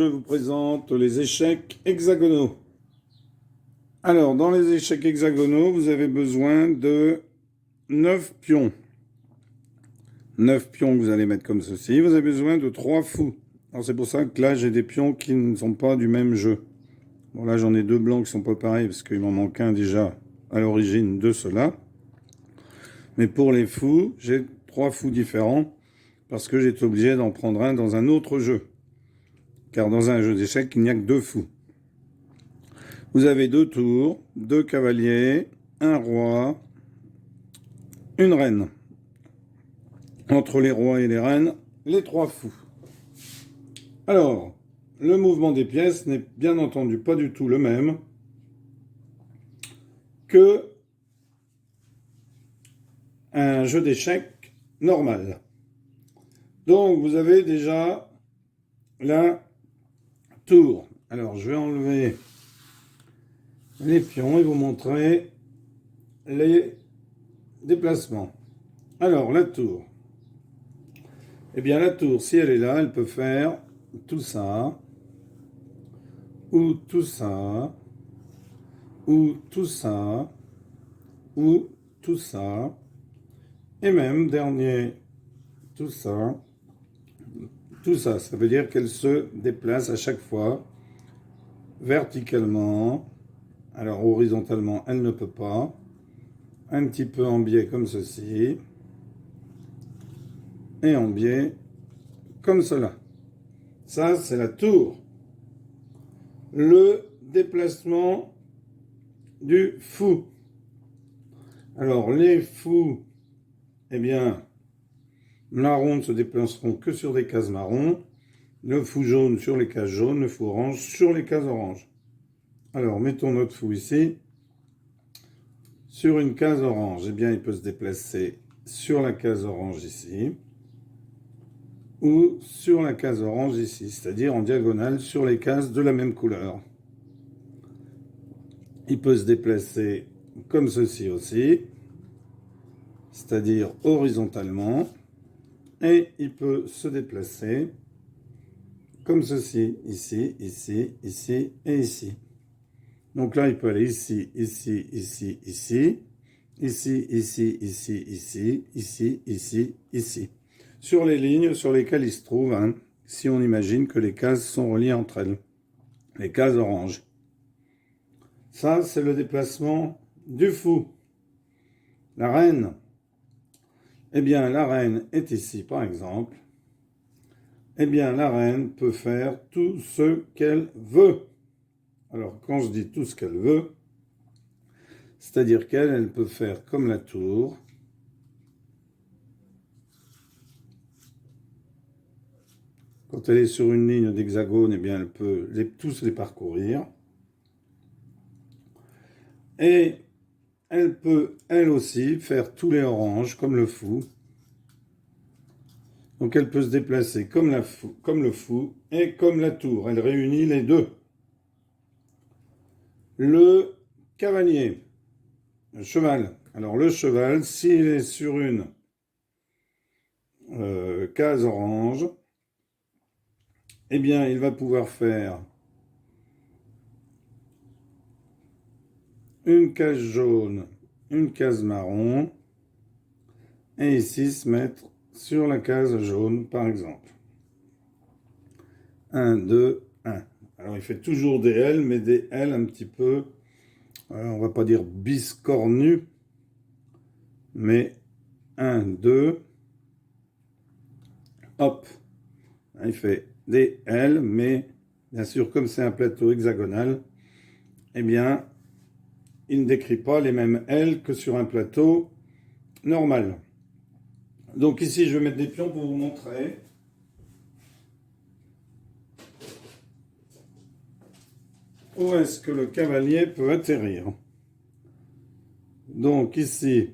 je vous présente les échecs hexagonaux. Alors, dans les échecs hexagonaux, vous avez besoin de 9 pions. 9 pions que vous allez mettre comme ceci. Vous avez besoin de 3 fous. Alors, c'est pour ça que là, j'ai des pions qui ne sont pas du même jeu. Bon, là, j'en ai 2 blancs qui sont pas pareils parce qu'il m'en manque un déjà à l'origine de cela. Mais pour les fous, j'ai 3 fous différents parce que j'étais obligé d'en prendre un dans un autre jeu. Car dans un jeu d'échecs, il n'y a que 2 fous. Vous avez 2 tours, 2 cavaliers, un roi, une reine. Entre les rois et les reines, les 3 fous. Alors, le mouvement des pièces n'est bien entendu pas du tout le même que un jeu d'échecs normal. Donc, vous avez déjà la tour. Alors, je vais enlever les pions et vous montrer les déplacements. Alors, la tour. Eh bien, la tour, si elle est là, elle peut faire tout ça, ou tout ça, ou tout ça, ou tout ça, et même, dernier, tout ça, tout ça. Ça veut dire qu'elle se déplace à chaque fois verticalement. Alors, horizontalement, elle ne peut pas. Un petit peu en biais comme ceci. Et en biais comme cela. Ça, c'est la tour. Le déplacement du fou. Alors, les fous, eh bien, marron ne se déplaceront que sur des cases marron. Le fou jaune sur les cases jaunes, le fou orange sur les cases orange. Alors, mettons notre fou ici. Sur une case orange, eh bien, il peut se déplacer sur la case orange ici. Ou sur la case orange ici, c'est-à-dire en diagonale sur les cases de la même couleur. Il peut se déplacer comme ceci aussi, c'est-à-dire horizontalement, et il peut se déplacer comme ceci, ici, ici, ici et ici. Donc là, il peut aller ici, ici, ici, ici, ici, ici, ici, ici, ici, ici, ici. Sur les lignes sur lesquelles il se trouve, hein, si on imagine que les cases sont reliées entre elles, les cases oranges. Ça, c'est le déplacement du fou. La reine, eh bien, la reine est ici, par exemple. Eh bien, la reine peut faire tout ce qu'elle veut. Alors, quand je dis tout ce qu'elle veut, c'est-à-dire qu'elle peut faire comme la tour. Quand elle est sur une ligne d'hexagone, eh bien, elle peut tous les parcourir. Et elle peut, elle aussi, faire tous les oranges, comme le fou. Donc, elle peut se déplacer comme le fou et comme la tour. Elle réunit les deux. Le cavalier, le cheval. Alors, le cheval, s'il est sur une case orange, eh bien, il va pouvoir faire une case jaune, une case marron, et ici se mettre sur la case jaune, par exemple. 1, 2, 1. Alors, il fait toujours des L, mais des L un petit peu, on va pas dire biscornus, mais 1, 2, hop. Il fait des L, mais bien sûr, comme c'est un plateau hexagonal, eh bien, il ne décrit pas les mêmes L que sur un plateau normal. Donc ici, je vais mettre des pions pour vous montrer. Où est-ce que le cavalier peut atterrir? Donc ici,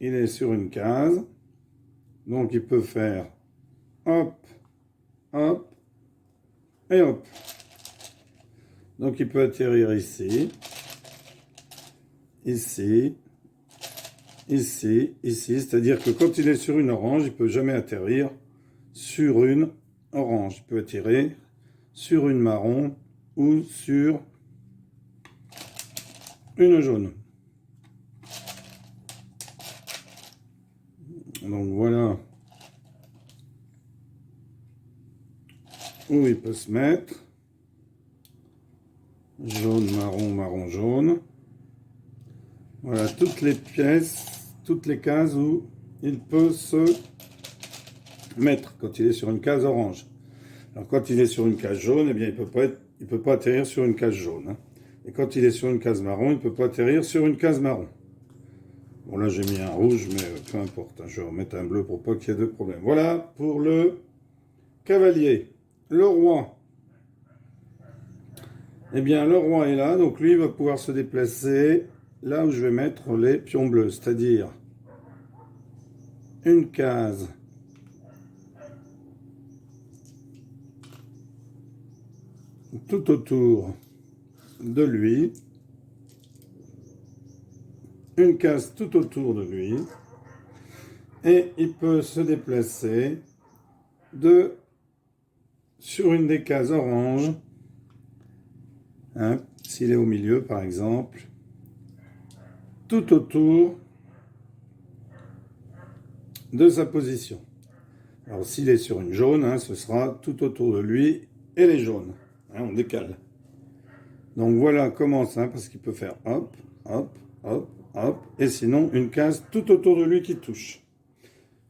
il est sur une case. Donc il peut faire hop, hop et hop. Donc il peut atterrir ici, ici, ici, ici. C'est-à-dire que quand il est sur une orange, il ne peut jamais atterrir sur une orange. Il peut atterrir sur une marron ou sur une jaune. Donc voilà où il peut se mettre. Jaune, marron, marron, jaune. Voilà toutes les pièces, toutes les cases où il peut se mettre quand il est sur une case orange. Alors quand il est sur une case jaune, eh bien il peut pas atterrir sur une case jaune. Hein. Et quand il est sur une case marron, il peut pas atterrir sur une case marron. Bon là j'ai mis un rouge, mais peu importe. Hein, je vais remettre un bleu pour pas qu'il y ait de problème. Voilà pour le cavalier. Le roi. Eh bien le roi est là, donc lui il va pouvoir se déplacer là où je vais mettre les pions bleus, c'est-à-dire une case tout autour de lui, une case tout autour de lui, et il peut se déplacer sur une des cases oranges, hein, s'il est au milieu par exemple, tout autour de sa position. Alors s'il est sur une jaune, hein, ce sera tout autour de lui et les jaunes. Hein, on décale. Donc voilà comment ça, parce qu'il peut faire hop, hop, hop, hop, et sinon une case tout autour de lui qui touche.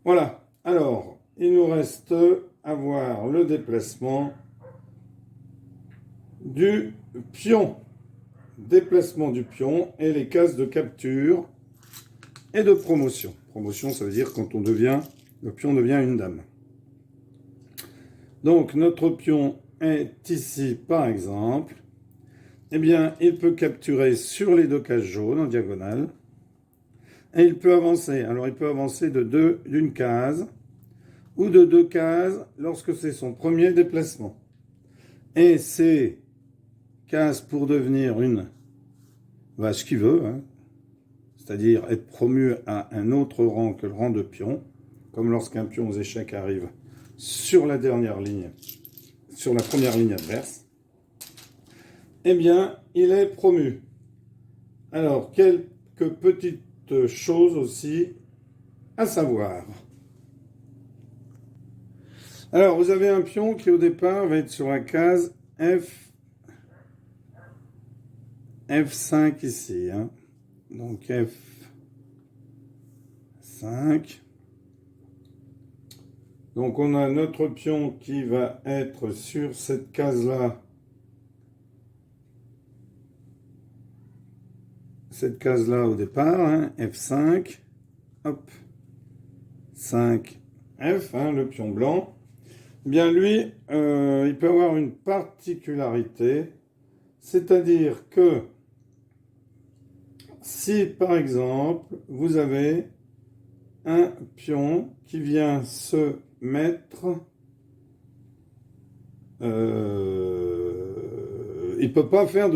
Voilà. Alors, il nous reste à voir le déplacement du pion. Déplacement du pion et les cases de capture et de promotion. Promotion, ça veut dire quand le pion devient une dame. Donc, notre pion est ici, par exemple. Eh bien, il peut capturer sur les deux cases jaunes en diagonale. Et il peut avancer. Alors, il peut avancer d'une case ou de deux cases lorsque c'est son premier déplacement. Et ces cases pour devenir une vache qui veut, hein, c'est-à-dire être promu à un autre rang que le rang de pion, comme lorsqu'un pion aux échecs arrive sur la dernière ligne, sur la première ligne adverse, eh bien, il est promu. Alors, quelques petites choses aussi à savoir. Alors, vous avez un pion qui, au départ, va être sur la case F5 ici. Hein. Donc, F5. Donc, on a notre pion qui va être sur cette case-là. Cette case-là au départ, hein, F5. Hop. 5, F, hein, le pion blanc. Eh bien, lui, il peut avoir une particularité, c'est-à-dire que si, par exemple, vous avez un pion qui vient se mettre, il ne peut pas faire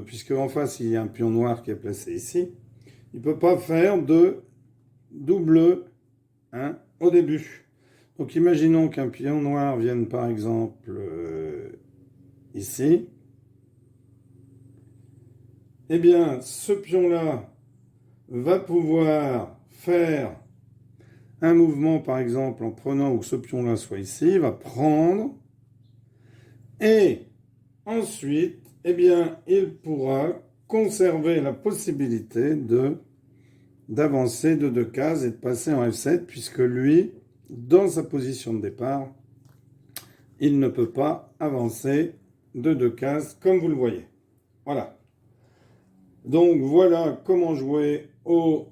puisque en face il y a un pion noir qui est placé ici, il ne peut pas faire de double, hein, au début. Donc imaginons qu'un pion noir vienne par exemple ici. Eh bien, ce pion-là va pouvoir faire un mouvement, par exemple, en prenant où ce pion-là soit ici, il va prendre, et ensuite, eh bien, il pourra conserver la possibilité d'avancer de deux cases et de passer en F7, puisque lui, dans sa position de départ, il ne peut pas avancer de deux cases, comme vous le voyez. Voilà. Donc voilà comment jouer aux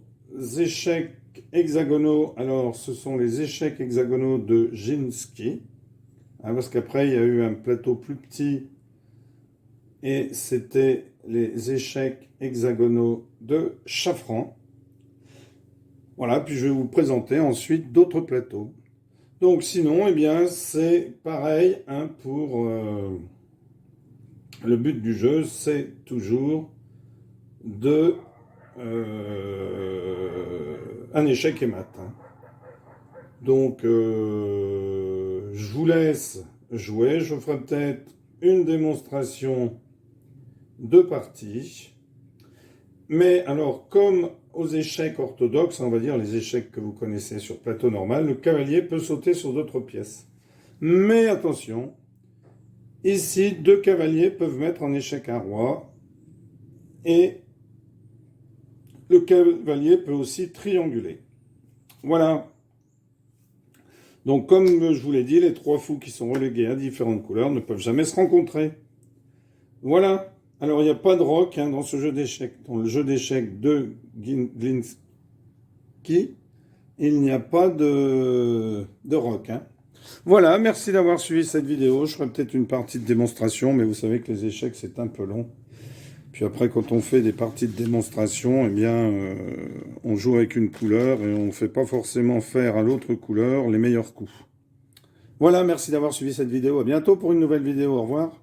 échecs hexagonaux. Alors ce sont les échecs hexagonaux de Ginsky, hein, parce qu'après il y a eu un plateau plus petit et c'était les échecs hexagonaux de Chaffran. Voilà, puis je vais vous présenter ensuite d'autres plateaux. Donc sinon, eh bien c'est pareil, hein, pour le but du jeu, c'est toujours un échec et mat. Hein. Donc, je vous laisse jouer. Je ferai peut-être une démonstration de partie. Mais alors, comme aux échecs orthodoxes, on va dire les échecs que vous connaissez sur plateau normal, le cavalier peut sauter sur d'autres pièces. Mais attention, ici, 2 cavaliers peuvent mettre en échec un roi, et le cavalier peut aussi trianguler. Voilà. Donc, comme je vous l'ai dit, les 3 fous qui sont relégués à différentes couleurs ne peuvent jamais se rencontrer. Voilà. Alors, il n'y a pas de roc dans ce jeu d'échecs. Dans le jeu d'échecs de Glinski, il n'y a pas de roc. Voilà, merci d'avoir suivi cette vidéo. Je ferai peut-être une partie de démonstration, mais vous savez que les échecs, c'est un peu long. Puis après, quand on fait des parties de démonstration, eh bien, on joue avec une couleur et on ne fait pas forcément faire à l'autre couleur les meilleurs coups. Voilà, merci d'avoir suivi cette vidéo. À bientôt pour une nouvelle vidéo. Au revoir.